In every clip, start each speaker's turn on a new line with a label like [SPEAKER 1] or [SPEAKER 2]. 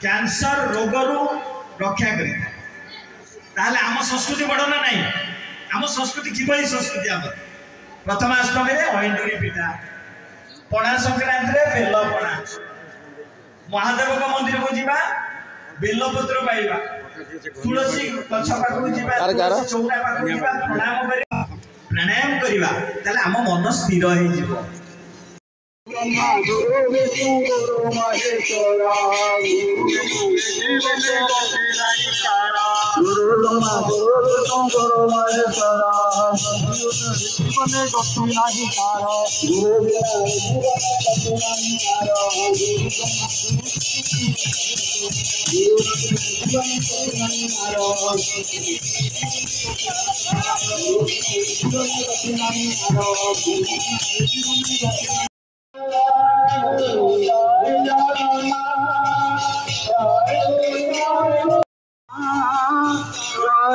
[SPEAKER 1] cancer रोगर रक्षा कर आम संस्कृति बड़ ना नहीं आम संस्कृति किभली संस्कृति आम प्रथमाष्टमी अहिंडुरी पिठा पणा संक्रांति बेल पणा महादेव मंदिर को जीवा बेलपत्र पाइबा तुलसी गछ पाखक जीवा चौरा पाखक जीवा प्राणायाम करवा आम मन स्थिर हो
[SPEAKER 2] ब्रह्मा गुरु विष्णु गुरु महेश्वरा गुरु ब्रह्मा गुरु विष्णु गुरु महेश्वरा जीवने गति नाही कार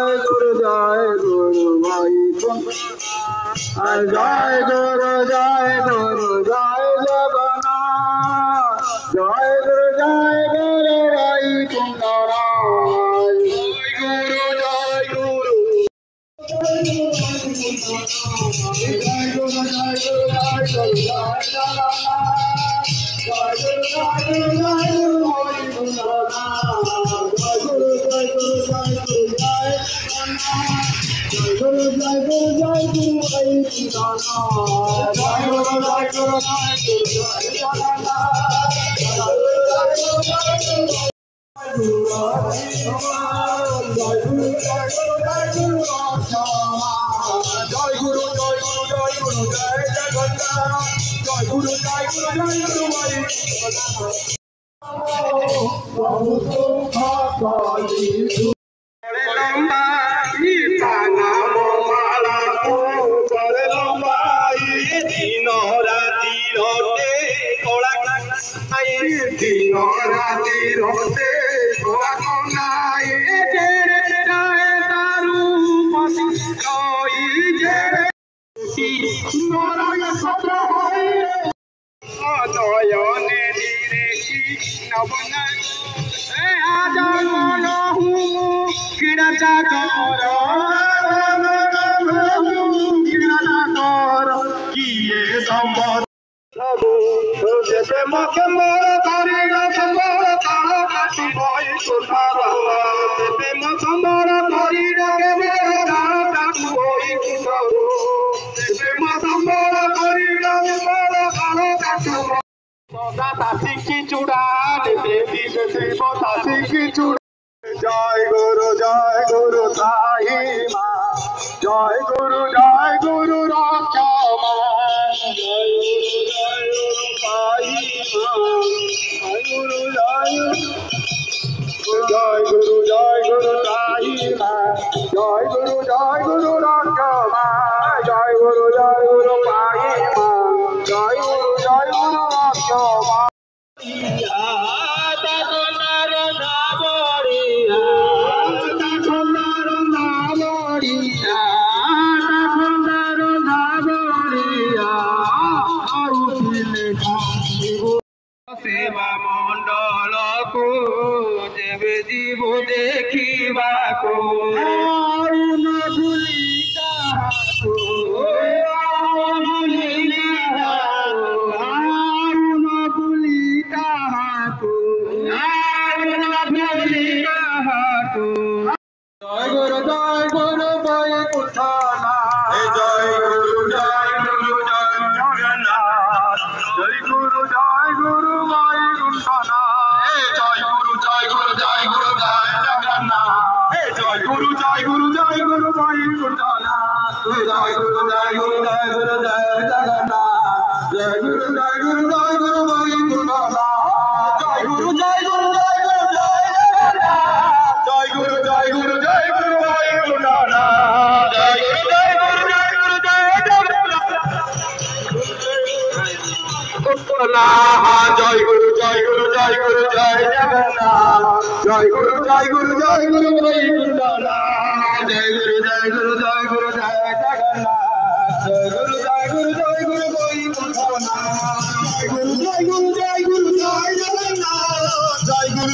[SPEAKER 2] गुरु जय गुरु जय जगन्नाथ जय गुरु भाई कुंदराज जय गुरु साई मां जय गुरु रक्षा जय गुरु साई मां जय गुरु साई मां जय गुरु रक्षा जय गुरु साई मां जय गुरु रक्षा सेवा मंडल को जब जीव देखा को जय गुरु जय जगन्नाथ जय गुरु भाई जय गुरु जय जगन्नाथ जय गुरु जय जगन्नाथ जय गुरु भाई जय गुरु जय जगन्नाथ जय गुरु